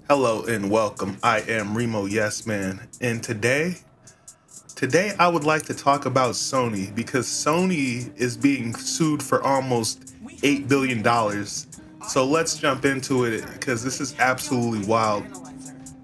Hello and welcome. I am Remo Yes Man, and today I would like to talk about Sony because Sony is being sued for almost $8 billion. So let's jump into it because this is absolutely wild.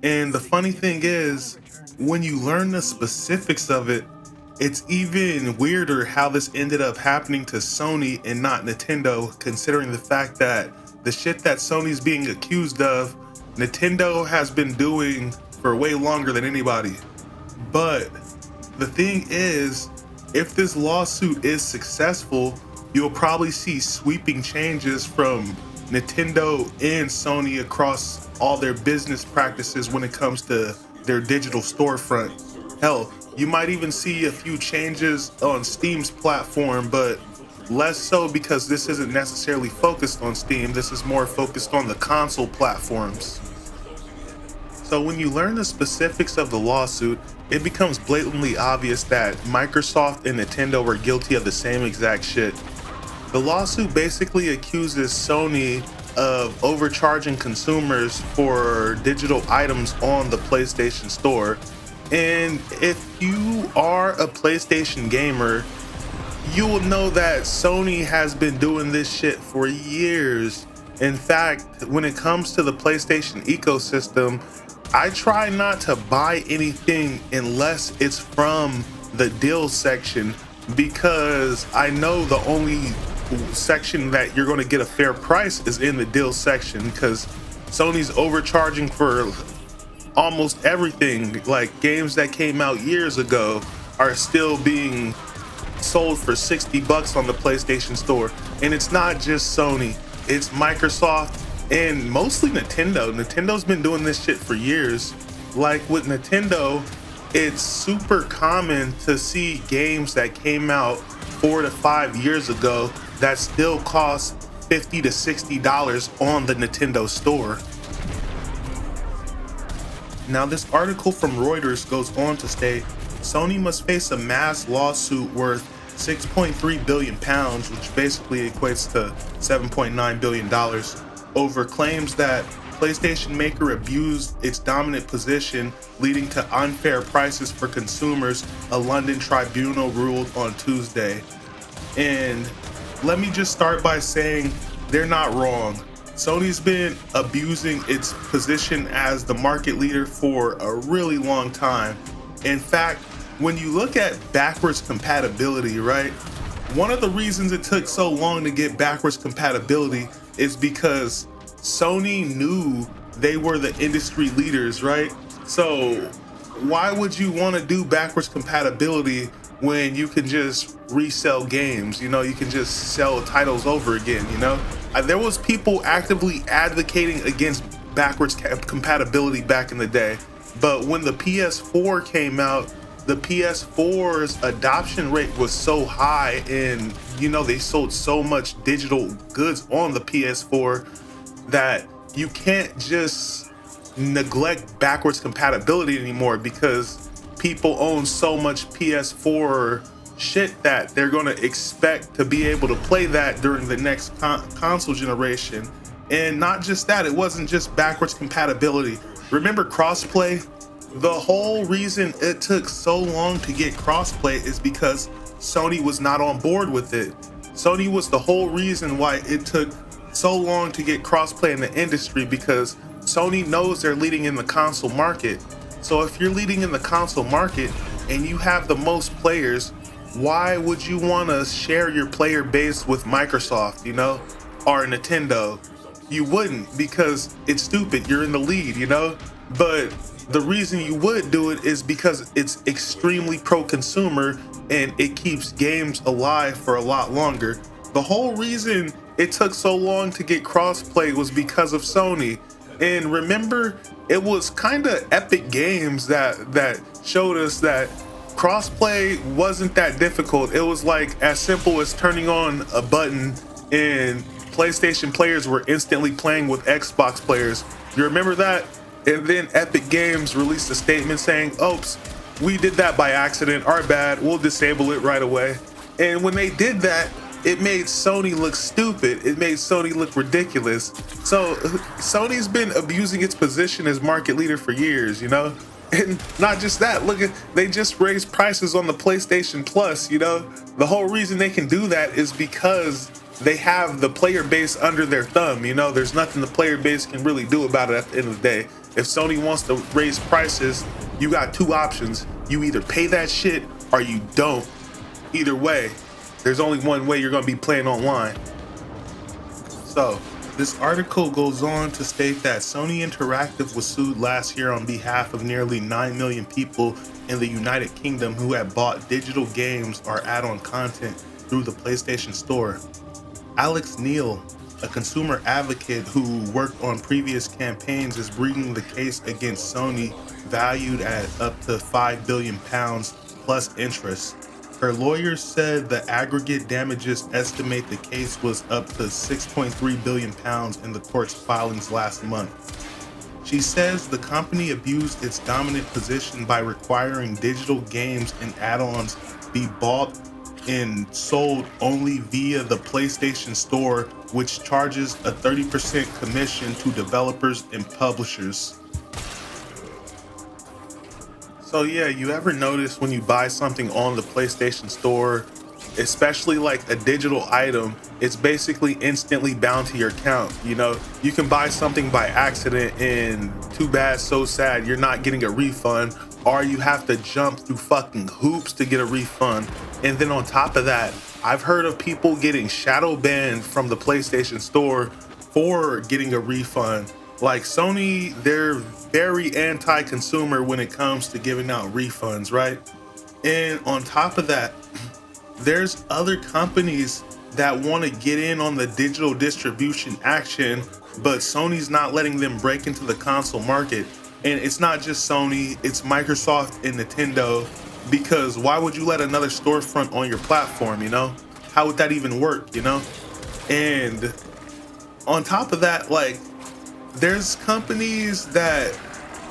And the funny thing is, when you learn the specifics of it, it's even weirder how this ended up happening to Sony and not Nintendo, considering the fact that the shit that Sony's being accused of, Nintendo has been doing for way longer than anybody. But the thing is, if this lawsuit is successful, you'll probably see sweeping changes from Nintendo and Sony across all their business practices when it comes to their digital storefront. Hell, you might even see a few changes on Steam's platform, but less so because this isn't necessarily focused on Steam. This is more focused on the console platforms. So when you learn the specifics of the lawsuit, it becomes blatantly obvious that Microsoft and Nintendo were guilty of the same exact shit. The lawsuit basically accuses Sony of overcharging consumers for digital items on the PlayStation Store. And if you are a PlayStation gamer, you will know that Sony has been doing this shit for years. In fact, when it comes to the PlayStation ecosystem, I try not to buy anything unless it's from the deal section, because I know the only section that you're going to get a fair price is in the deal section, because Sony's overcharging for almost everything. Like games that came out years ago are still being sold for $60 on the PlayStation Store. And it's not just Sony, it's Microsoft and mostly Nintendo. Nintendo's been doing this shit for years. Like with Nintendo, it's super common to see games that came out 4 to 5 years ago that still cost $50 to $60 on the Nintendo Store. Now, this article from Reuters goes on to state Sony must face a mass lawsuit worth 6.3 billion pounds, which basically equates to $7.9 billion, over claims that PlayStation maker abused its dominant position, leading to unfair prices for consumers, a London tribunal ruled on Tuesday. And let me just start by saying they're not wrong. Sony's been abusing its position as the market leader for a really long time. In fact, when you look at backwards compatibility, right? One of the reasons it took so long to get backwards compatibility is because Sony knew they were the industry leaders, right? So why would you want to do backwards compatibility when you can just resell games? You know, you can just sell titles over again, you know? There was people actively advocating against backwards compatibility back in the day. But when the PS4 came out, the PS4's adoption rate was so high, and you know, they sold so much digital goods on the PS4 that you can't just neglect backwards compatibility anymore, because people own so much PS4 shit that they're going to expect to be able to play that during the next console generation. And not just that, it wasn't just backwards compatibility. Remember crossplay? The whole reason it took so long to get crossplay is because Sony was not on board with it. Sony was the whole reason why it took so long to get crossplay in the industry, because Sony knows they're leading in the console market. So if you're leading in the console market and you have the most players, why would you want to share your player base with Microsoft, you know, or Nintendo? You wouldn't, because it's stupid. You're in the lead, you know? But the reason you would do it is because it's extremely pro-consumer and it keeps games alive for a lot longer. The whole reason it took so long to get crossplay was because of Sony. And remember, it was kind of Epic Games that showed us that crossplay wasn't that difficult. It was like as simple as turning on a button and PlayStation players were instantly playing with Xbox players. You remember that? And then Epic Games released a statement saying, oops, we did that by accident, our bad, we'll disable it right away. And when they did that, it made Sony look stupid. It made Sony look ridiculous. So Sony's been abusing its position as market leader for years, you know? And not just that, look at, they just raised prices on the PlayStation Plus, you know? The whole reason they can do that is because they have the player base under their thumb, you know? There's nothing the player base can really do about it at the end of the day. If Sony wants to raise prices, you got two options. You either pay that shit or you don't. Either way, there's only one way you're gonna be playing online. So, this article goes on to state that Sony Interactive was sued last year on behalf of nearly 9 million people in the United Kingdom who had bought digital games or add-on content through the PlayStation Store. Alex Neil, a consumer advocate who worked on previous campaigns, is bringing the case against Sony, valued at up to £5 billion plus interest. Her lawyers said the aggregate damages estimate the case was up to £6.3 billion in the court's filings last month. She says the company abused its dominant position by requiring digital games and add-ons be bought and sold only via the PlayStation Store, which charges a 30% commission to developers and publishers. So yeah, you ever notice when you buy something on the PlayStation Store, especially like a digital item, it's basically instantly bound to your account. You know, you can buy something by accident and too bad, so sad, you're not getting a refund, or you have to jump through fucking hoops to get a refund. And then on top of that, I've heard of people getting shadow banned from the PlayStation Store for getting a refund. Like Sony, they're very anti-consumer when it comes to giving out refunds, right? And on top of that, there's other companies that want to get in on the digital distribution action, but Sony's not letting them break into the console market. And it's not just Sony, it's Microsoft and Nintendo, because why would you let another storefront on your platform, you know? How would that even work, you know? And on top of that, like, there's companies that,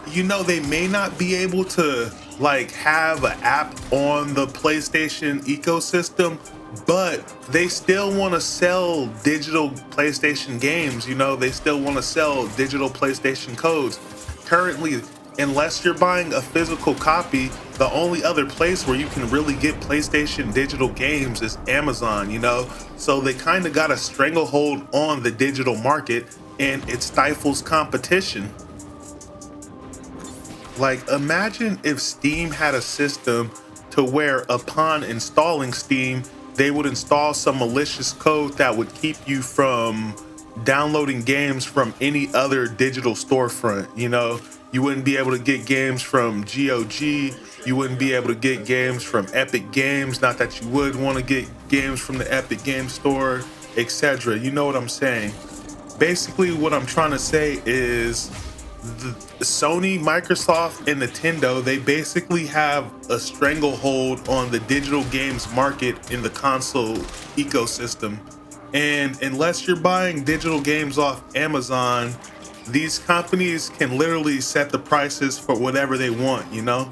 you know, they may not be able to like have an app on the PlayStation ecosystem, but they still want to sell digital PlayStation games, you know, they still want to sell digital PlayStation codes. Currently, unless you're buying a physical copy, the only other place where you can really get PlayStation digital games is Amazon, you know? So they kind of got a stranglehold on the digital market, and it stifles competition. Like, imagine if Steam had a system to where upon installing Steam, they would install some malicious code that would keep you from downloading games from any other digital storefront. You know, you wouldn't be able to get games from GOG, you wouldn't be able to get games from Epic Games, not that you would want to get games from the Epic Games Store, etc. You know what I'm saying? Basically, what I'm trying to say is the Sony, Microsoft, and Nintendo, they basically have a stranglehold on the digital games market in the console ecosystem. And unless you're buying digital games off Amazon, these companies can literally set the prices for whatever they want, you know?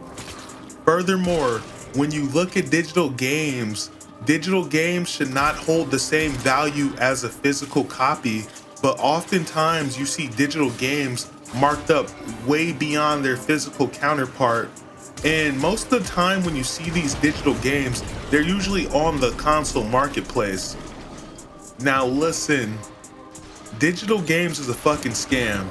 Furthermore, when you look at digital games should not hold the same value as a physical copy, but oftentimes you see digital games marked up way beyond their physical counterpart. And most of the time when you see these digital games, they're usually on the console marketplace. Now listen, digital games is a fucking scam.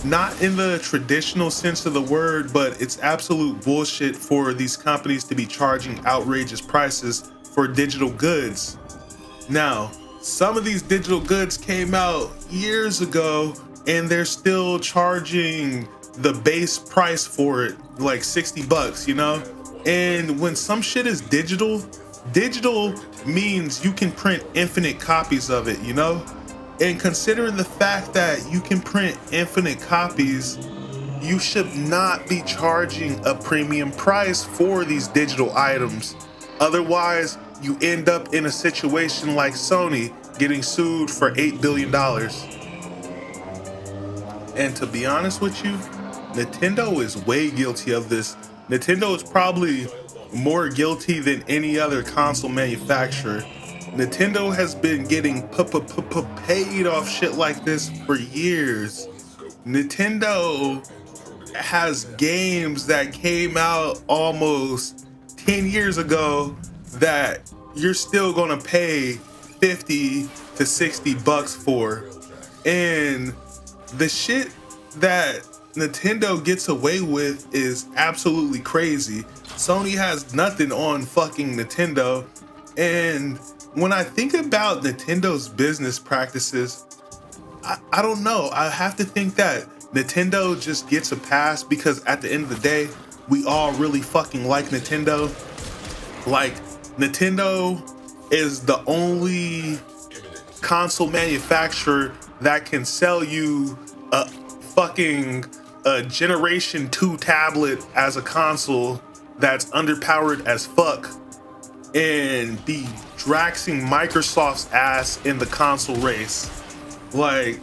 Not in the traditional sense of the word, but it's absolute bullshit for these companies to be charging outrageous prices for digital goods. Now, some of these digital goods came out years ago and they're still charging the base price for it, like $60, you know? And when some shit is digital means you can print infinite copies of it, you know? And considering the fact that you can print infinite copies, you should not be charging a premium price for these digital items. Otherwise, you end up in a situation like Sony getting sued for $8 billion. And to be honest with you, Nintendo is way guilty of this. Nintendo is probably more guilty than any other console manufacturer. Nintendo has been getting paid off shit like this for years. Nintendo has games that came out almost 10 years ago that you're still gonna pay 50 to 60 bucks for. And the shit that Nintendo gets away with is absolutely crazy. Sony has nothing on fucking Nintendo. And when I think about Nintendo's business practices, I don't know. I have to think that Nintendo just gets a pass because at the end of the day, we all really fucking like Nintendo. Like, Nintendo is the only console manufacturer that can sell you a fucking Generation 2 tablet as a console that's underpowered as fuck and be draxing Microsoft's ass in the console race. Like,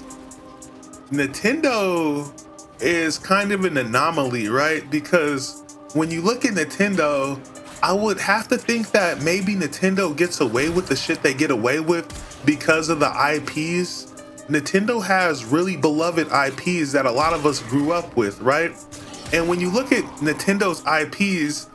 Nintendo is kind of an anomaly, right? Because when you look at Nintendo, I would have to think that maybe Nintendo gets away with the shit they get away with because of the IPs. Nintendo has really beloved IPs that a lot of us grew up with, right? And when you look at Nintendo's IPs,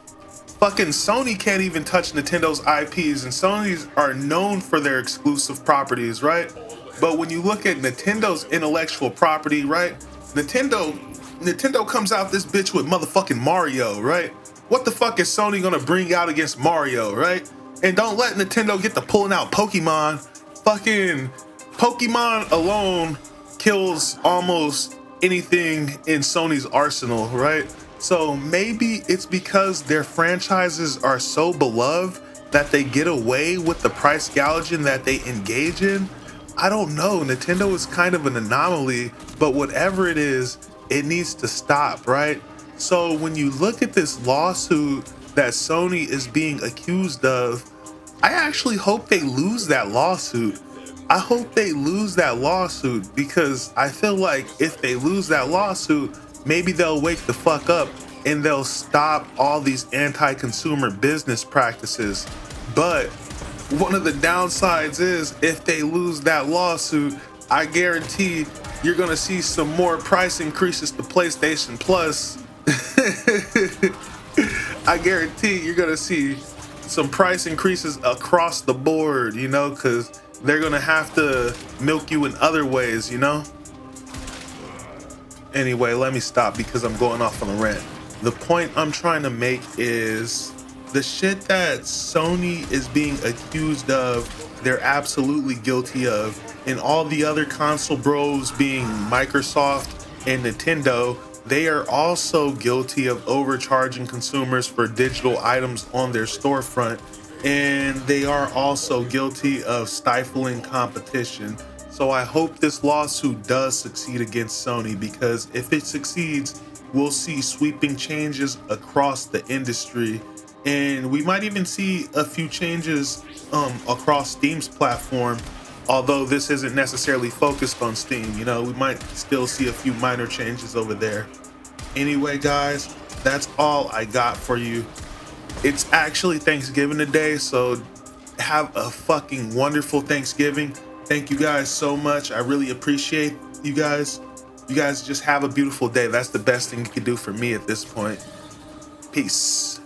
fucking Sony can't even touch Nintendo's IPs, and Sony's are known for their exclusive properties, right? But when you look at Nintendo's intellectual property, right? Nintendo comes out this bitch with motherfucking Mario, right? What the fuck is Sony gonna bring out against Mario, right? And don't let Nintendo get to pulling out Pokemon. Fucking Pokemon alone kills almost anything in Sony's arsenal, right? So maybe it's because their franchises are so beloved that they get away with the price gouging that they engage in. I don't know. Nintendo is kind of an anomaly, but whatever it is, it needs to stop, right? So when you look at this lawsuit that Sony is being accused of, I actually hope they lose that lawsuit. I hope they lose that lawsuit because I feel like if they lose that lawsuit, maybe they'll wake the fuck up and they'll stop all these anti-consumer business practices. But one of the downsides is if they lose that lawsuit, I guarantee you're gonna see some more price increases to PlayStation Plus. I guarantee you're gonna see some price increases across the board, you know, because they're gonna have to milk you in other ways, you know? Anyway, let me stop because I'm going off on a rant. The point I'm trying to make is the shit that Sony is being accused of, they're absolutely guilty of. And all the other console bros being Microsoft and Nintendo, they are also guilty of overcharging consumers for digital items on their storefront. And they are also guilty of stifling competition. So I hope this lawsuit does succeed against Sony, because if it succeeds, we'll see sweeping changes across the industry. And we might even see a few changes across Steam's platform, although this isn't necessarily focused on Steam. You know, we might still see a few minor changes over there. Anyway, guys, that's all I got for you. It's actually Thanksgiving today, so have a fucking wonderful Thanksgiving. Thank you guys so much. I really appreciate you guys. You guys just have a beautiful day. That's the best thing you can do for me at this point. Peace.